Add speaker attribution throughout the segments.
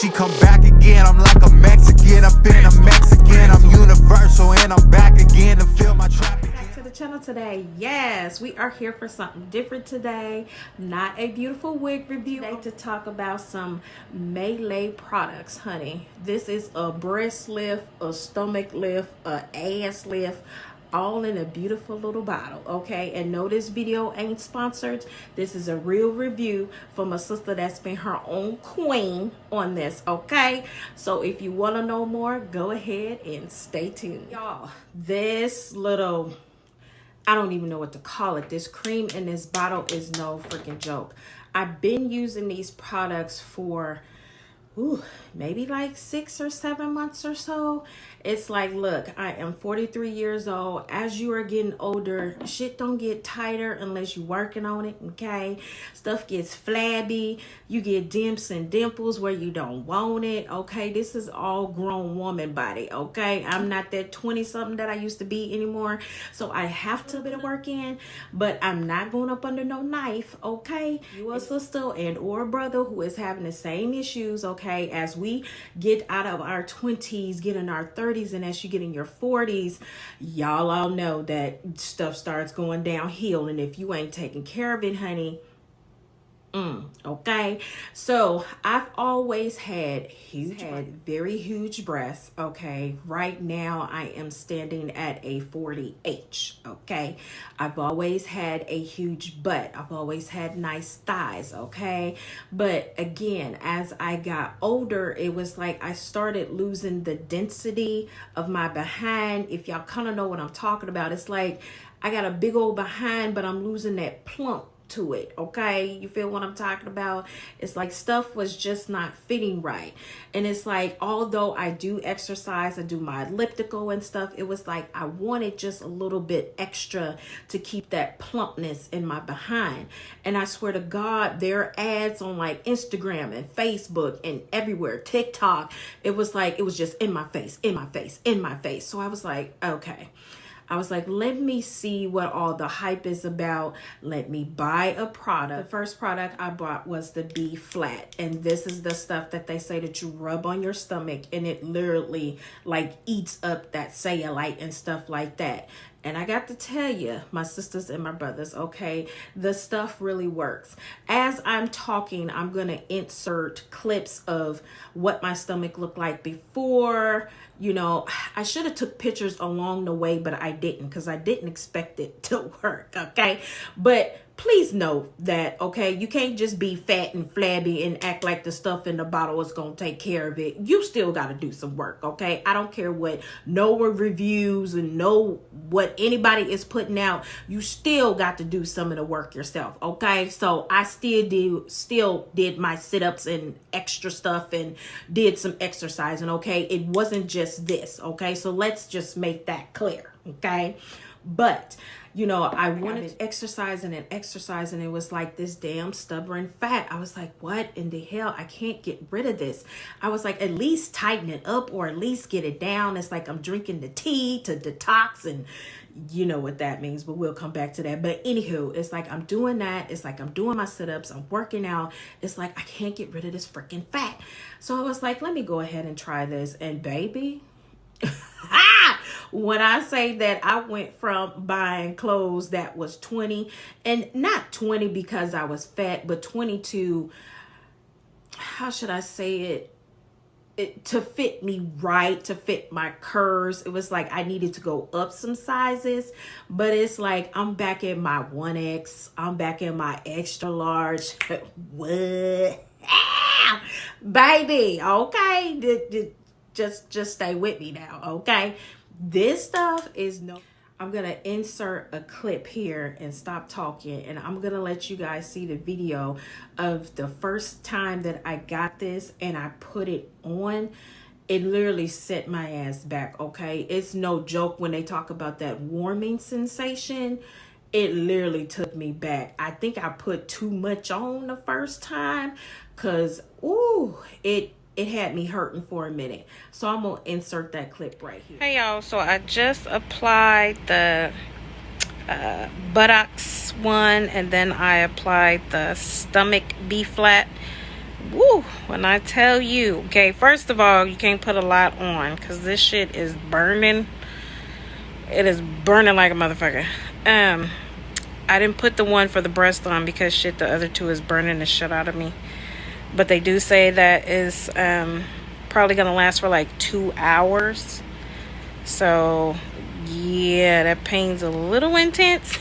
Speaker 1: She come back again, I'm like a Mexican. I've been a Mexican, I'm universal, and I'm back again to fill my trap again.
Speaker 2: Back to the channel today. Yes, we are here for something different today. Not a beautiful wig review. Today to talk about some Maelys products, honey. This is a breast lift, a stomach lift, a ass lift, all in a beautiful little bottle. Okay, and no, this video ain't sponsored. This is a real review from a sister that's been her own queen on this. Okay, so if you want to know more, go ahead and stay tuned. Y'all, this little, I don't even know what to call it, this cream in this bottle is no freaking joke. I've been using these products for maybe like 6 or 7 months or so. It's like, look, I am 43 years old. As you are getting older, shit don't get tighter unless you're working on it, okay? Stuff gets flabby. You get dimps and dimples where you don't want it, okay? This is all grown woman body, okay? I'm not that 20-something that I used to be anymore. So I have to bit of work in, but I'm not going up under no knife, okay? You a sister and or a brother who is having the same issues, okay? As we get out of our 20s, get in our 30s, and as you get in your 40s, y'all all know that stuff starts going downhill. And if you ain't taking care of it, honey, okay. So I've always had very huge breasts. Okay, right now I am standing at a 40H. Okay, I've always had a huge butt. I've always had nice thighs. Okay, but again, as I got older, it was like I started losing the density of my behind. If y'all kind of know what I'm talking about, it's like I got a big old behind, but I'm losing that plump to it. Okay, you feel what I'm talking about? It's like stuff was just not fitting right. And it's like, although I do exercise, I do my elliptical and stuff, it was like I wanted just a little bit extra to keep that plumpness in my behind. And I swear to God, there are ads on like Instagram and Facebook and everywhere, TikTok. It was like, it was just in my face, in my face, in my face. So I was like, okay. I was like, let me see what all the hype is about. Let me buy a product. The first product I bought was the B-Flat. And this is the stuff that they say that you rub on your stomach and it literally like eats up that cellulite and stuff like that. And I got to tell you, my sisters and my brothers, okay, the stuff really works. As I'm talking, I'm going to insert clips of what my stomach looked like before. You know, I should have took pictures along the way, but I didn't because I didn't expect it to work, okay? But please note that, okay, you can't just be fat and flabby and act like the stuff in the bottle is going to take care of it. You still got to do some work, okay? I don't care what no reviews and no what anybody is putting out. You still got to do some of the work yourself, okay? So I still did my sit-ups and extra stuff and did some exercising, okay? It wasn't just this, okay? So let's just make that clear, okay? But you know, I wanted exercising and exercising. It was like this damn stubborn fat. I was like, what in the hell? I can't get rid of this. I was like, at least tighten it up or at least get it down. It's like I'm drinking the tea to detox, and you know what that means, but we'll come back to that. But anywho, it's like I'm doing that. It's like I'm doing my sit-ups. I'm working out. It's like I can't get rid of this freaking fat. So I was like, let me go ahead and try this. And baby, when I say that I went from buying clothes that was 20, and not 20 because I was fat, but 22, how should I say it, to fit me right, to fit my curves. It was like I needed to go up some sizes, but it's like I'm back in my 1X. I'm back in my extra large. What? Baby, okay? Just stay with me now, okay? This stuff is no... I'm going to insert a clip here and stop talking, and I'm going to let you guys see the video of the first time that I got this and I put it on. It literally set my ass back, okay? It's no joke when they talk about that warming sensation. It literally took me back. I think I put too much on the first time because, ooh, it had me hurting for a minute. So I'm gonna insert that clip right here. Hey y'all, so I just applied the buttocks one, and then I applied the stomach B-Flat
Speaker 3: Woo, when I tell you, okay, first of all, you can't put a lot on because this shit is burning. It is burning like a motherfucker. I didn't put the one for the breast on because shit, the other two is burning the shit out of me. But they do say that is probably gonna last for like 2 hours. So yeah, that pain's a little intense.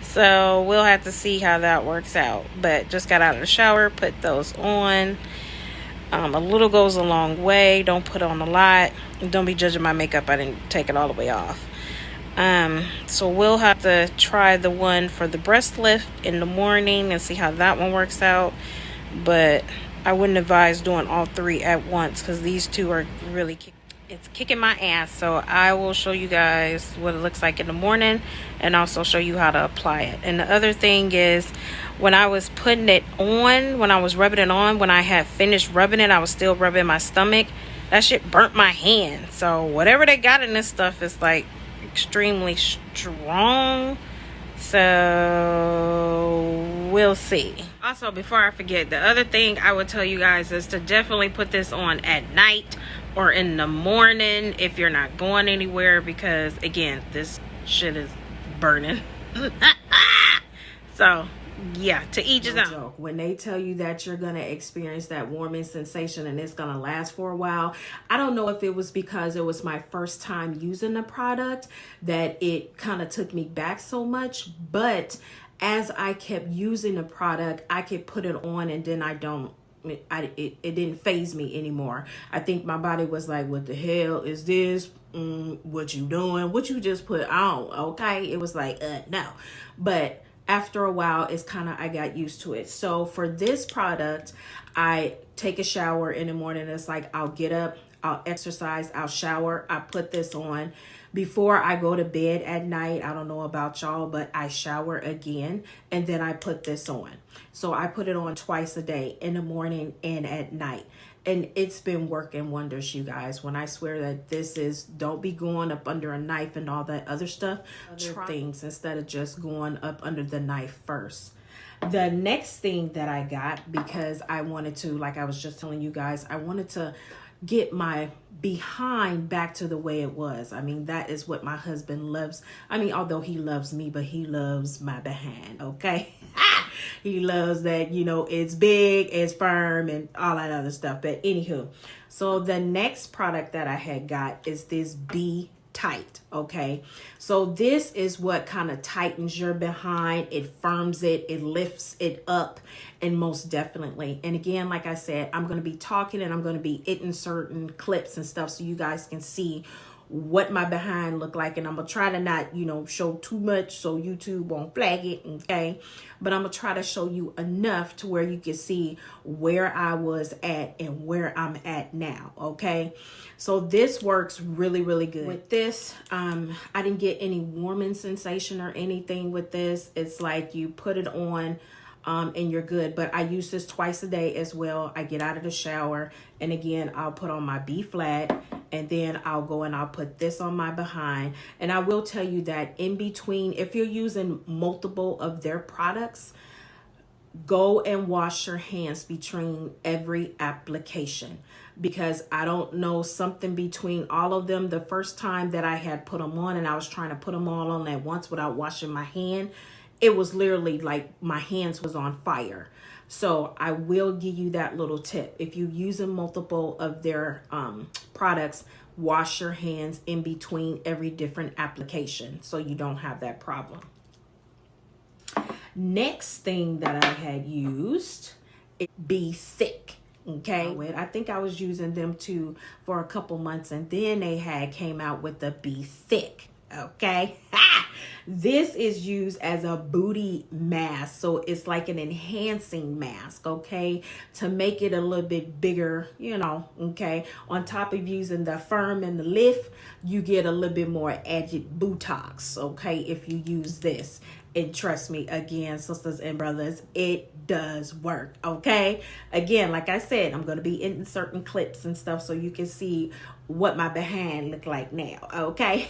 Speaker 3: So we'll have to see how that works out. But just got out of the shower, put those on. A little goes a long way. Don't put on a lot. Don't be judging my makeup. I didn't take it all the way off. So we'll have to try the one for the breast lift in the morning and see how that one works out. But I wouldn't advise doing all three at once because these two are really it's kicking my ass. So I will show you guys what it looks like in the morning and also show you how to apply it. And the other thing is, when I was putting it on, when I was rubbing it on, when I had finished rubbing it, I was still rubbing my stomach. That shit burnt my hand. So whatever they got in this stuff is like extremely strong. So we'll see. Also, before I forget, the other thing I would tell you guys is to definitely put this on at night or in the morning if you're not going anywhere, because again, this shit is burning. So yeah, to each his own.
Speaker 2: When they tell you that you're gonna experience that warming sensation and it's gonna last for a while, I don't know if it was because it was my first time using the product that it kind of took me back so much, but as I kept using the product, I could put it on and then it didn't faze me anymore. I think my body was like, what the hell is this? What you doing? What you just put on? Okay. It was like, no. But after a while, it's kind of, I got used to it. So for this product, I take a shower in the morning. It's like, I'll get up, I'll exercise, I'll shower, I put this on. Before I go to bed at night, I don't know about y'all, but I shower again and then I put this on. So I put it on twice a day, in the morning and at night. And it's been working wonders, you guys. When I swear that this is, don't be going up under a knife and all that other stuff. Try things instead of just going up under the knife first. The next thing that I got, because I wanted to, like I was just telling you guys, I wanted to get my behind back to the way it was. I mean, that is what my husband loves. I mean, although he loves me, but he loves my behind, okay? He loves that, you know, it's big, it's firm, and all that other stuff. But anywho, so the next product that I had got is this B-Thicc, okay? So this is what kind of tightens your behind. It firms it, it lifts it up, and most definitely. And again, like I said, I'm going to be talking and I'm going to be inserting clips and stuff so you guys can see what my behind look like. And I'm gonna try to not, you know, show too much so YouTube won't flag it, okay? But I'm gonna try to show you enough to where you can see where I was at and where I'm at now, okay? So this works really, really good. With this, I didn't get any warming sensation or anything with this. It's like you put it on and you're good. But I use this twice a day as well. I get out of the shower and again, I'll put on my B flat and then I'll go and I'll put this on my behind. And I will tell you that in between, if you're using multiple of their products, go and wash your hands between every application, because I don't know, something between all of them. The first time that I had put them on and I was trying to put them all on at once without washing my hand, it was literally like my hands was on fire. So I will give you that little tip. If you're using multiple of their products, wash your hands in between every different application so you don't have that problem. Next thing that I had used is B-Thicc. Okay, I think I was using them too for a couple months, and then they had came out with the B-Thicc. Okay, this is used as a booty mask, so it's like an enhancing mask, okay, to make it a little bit bigger, you know, okay. On top of using the firm and the lift, you get a little bit more added Botox, okay, if you use this. And trust me, again, sisters and brothers, it does work, okay? Again, like I said, I'm going to be inserting clips and stuff so you can see what my behind look like now, okay?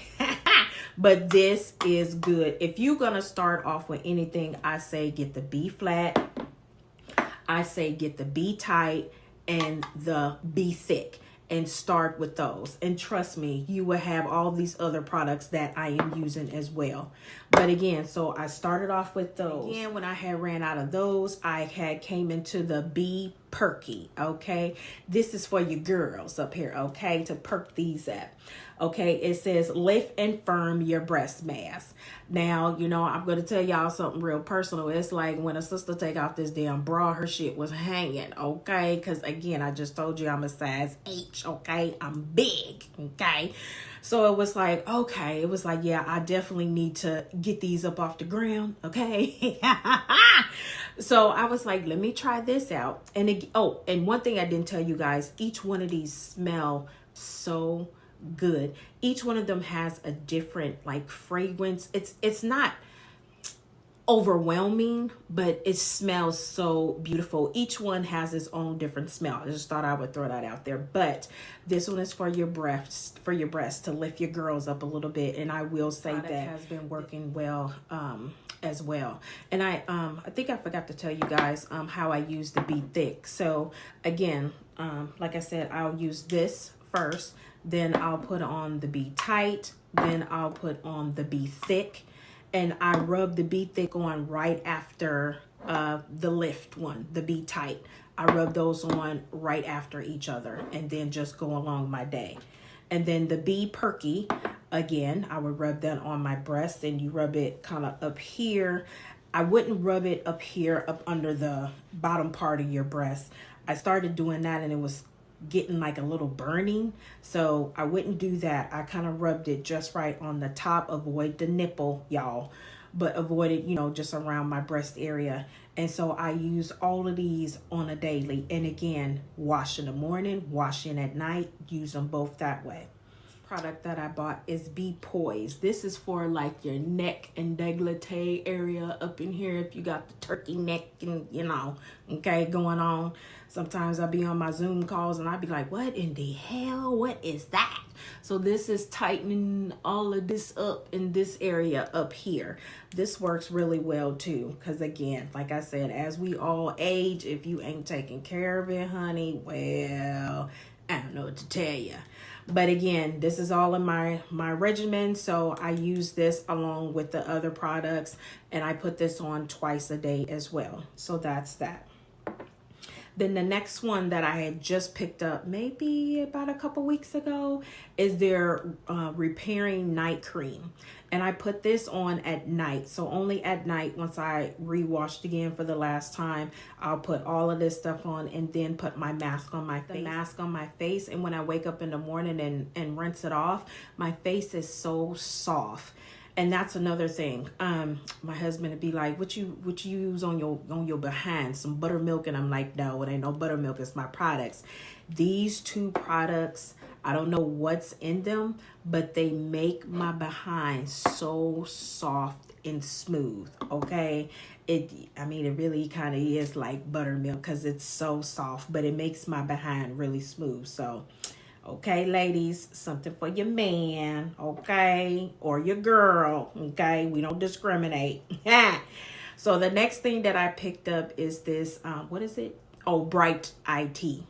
Speaker 2: But this is good. If you're going to start off with anything, I say get the B flat. I say get the B-Tight and the B-Thicc and start with those. And trust me, you will have all these other products that I am using as well. But again, so I started off with those. Again, when I had ran out of those, I had came into the B-Perky, okay? This is for you girls up here, okay, to perk these up. Okay, it says lift and firm your breast mass. Now, you know, I'm going to tell y'all something real personal. It's like when a sister take off this damn bra, her shit was hanging, okay? Because again, I just told you I'm a size H, okay? I'm big, okay? So it was like, okay, it was like, yeah, I definitely need to get these up off the ground, okay? So I was like, let me try this out. And and one thing I didn't tell you guys, each one of these smell so good. Each one of them has a different like fragrance. It's not overwhelming, but it smells so beautiful. Each one has its own different smell. I just thought I would throw that out there. But this one is for your breasts, to lift your girls up a little bit. And I will say that has been working well as well. And I think I forgot to tell you guys how I use the B-Thicc. So again, like I said, I'll use this first, then I'll put on the B-Tight, then I'll put on the B-Thicc, and I rub the B-Thicc on right after the lift one, the B-Tight. I rub those on right after each other and then just go along my day. And then the B-Perky, again, I would rub that on my breast, and you rub it kind of up here. I wouldn't rub it up here, up under the bottom part of your breast. I started doing that and it was getting like a little burning, so I wouldn't do that. I kind of rubbed it just right on the top. Avoid the nipple, y'all, but avoid it, you know, just around my breast area. And so I use all of these on a daily, and again, wash in the morning, wash in at night, use them both that way. Product that I bought is Be Poised. This is for like your neck and décolleté area up in here, if you got the turkey neck and, you know, okay, going on. Sometimes I'll be on my Zoom calls and I'll be like, what in the hell? What is that? So this is tightening all of this up in this area up here. This works really well too, because again, like I said, as we all age, if you ain't taking care of it, honey, well, I don't know what to tell you. But again, this is all in my regimen, so I use this along with the other products, and I put this on twice a day as well. So that's that. Then the next one that I had just picked up maybe about a couple weeks ago is their repairing night cream. And I put this on at night. So only at night, once I re-washed again for the last time, I'll put all of this stuff on and then put my mask on my face. And when I wake up in the morning and rinse it off, my face is so soft. And that's another thing. My husband would be like, what you use on your behind? Some buttermilk? And I'm like, no, it ain't no buttermilk. It's my products. These two products, I don't know what's in them, but they make my behind so soft and smooth, okay? It really kind of is like buttermilk because it's so soft, but it makes my behind really smooth. So, okay, ladies, something for your man, okay? Or your girl, okay? We don't discriminate. So the next thing that I picked up is this, what is it? Oh, Bright Eye Tea.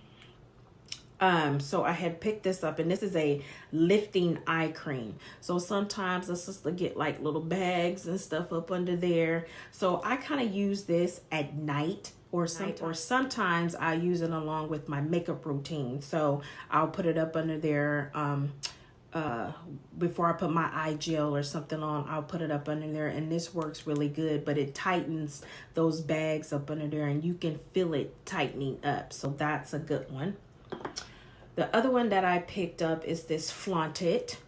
Speaker 2: So I had picked this up, and this is a lifting eye cream. So sometimes a sister get like little bags and stuff up under there. So I kind of use this at night, or sometimes I use it along with my makeup routine. So I'll put it up under there before I put my eye gel or something on. I'll put it up under there, and this works really good, but it tightens those bags up under there, and you can feel it tightening up. So that's a good one. The other one that I picked up is this Flaunt It,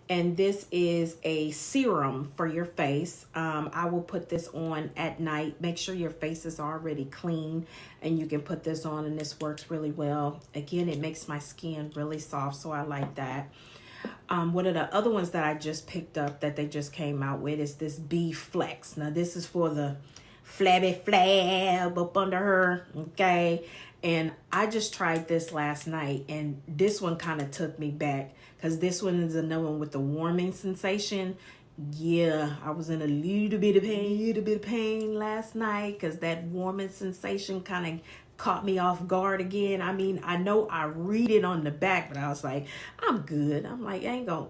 Speaker 2: and this is a serum for your face. I will put this on at night. Make sure your face is already clean, and you can put this on, and this works really well. Again, it makes my skin really soft, so I like that. One of the other ones that I just picked up that they just came out with is this B-Flex. Now, this is for the flabby flab up under her, okay? And I just tried this last night, and this one kind of took me back, because this one is another one with the warming sensation. yeah, I was in a little bit of pain last night because that warming sensation kind of caught me off guard again. I mean, I know I read it on the back, but I was like, I'm good. I'm like, I ain't gonna.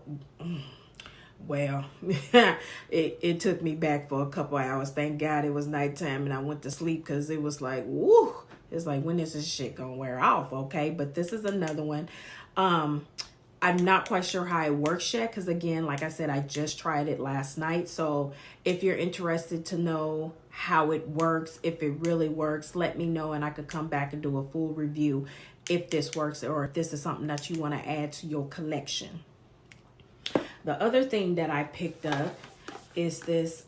Speaker 2: Well, it took me back for a couple hours. Thank God it was nighttime and I went to sleep because it was like, woo. It's like, when is this shit gonna wear off? Okay, but this is another one. I'm not quite sure how it works yet because, again, like I said, I just tried it last night. So if you're interested to know how it works, if it really works, let me know and I could come back and do a full review if this works or if this is something that you want to add to your collection. The other thing that I picked up is this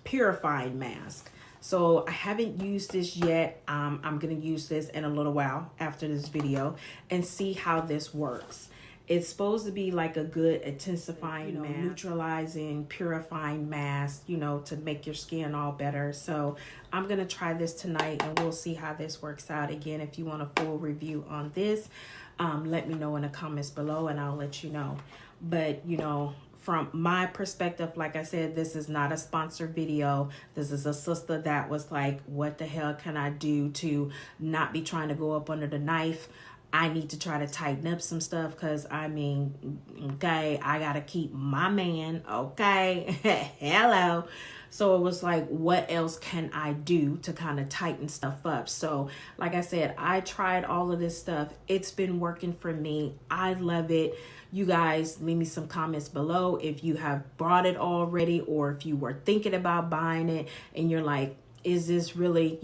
Speaker 2: purifying mask. So I haven't used this yet. I'm going to use this in a little while after this video and see how this works. It's supposed to be like a good intensifying, neutralizing, purifying mask, to make your skin all better. So I'm going to try this tonight and we'll see how this works out. Again, if you want a full review on this, let me know in the comments below and I'll let you know. But, from my perspective, like I said, this is not a sponsored video. This is a sister that was like, what the hell can I do to not be trying to go up under the knife? I need to try to tighten up some stuff because, I mean, okay, I got to keep my man, okay? Hello. So it was like, what else can I do to kind of tighten stuff up? So like I said, I tried all of this stuff. It's been working for me. I love it. You guys, leave me some comments below if you have bought it already or if you were thinking about buying it and you're like, is this really,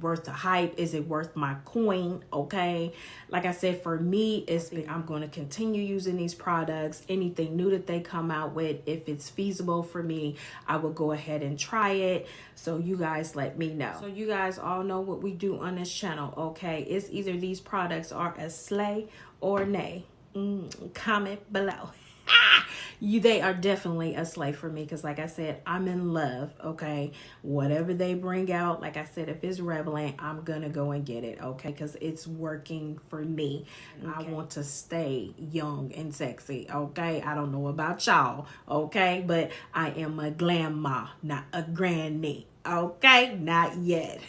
Speaker 2: worth the hype? Is it worth my coin? Okay. Like I said, for me, I'm going to continue using these products. Anything new that they come out with, if it's feasible for me, I will go ahead and try it. So you guys let me know. So you guys all know what we do on this channel. Okay. It's either these products are a slay or nay. Comment below. They are definitely a slay for me because, like I said, I'm in love. Okay, whatever they bring out, like I said, if it's relevant, I'm gonna go and get it. Okay, because it's working for me. Okay. I want to stay young and sexy. Okay, I don't know about y'all. Okay, but I am a grandma, not a granny. Okay, not yet.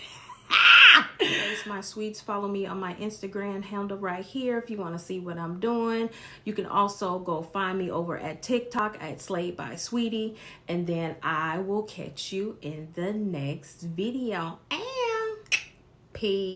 Speaker 2: Thanks, my sweets. Follow me on my Instagram handle right here if you want to see what I'm doing. You can also go find me over at TikTok at Slayed by Sweetie. And then I will catch you in the next video. And peace.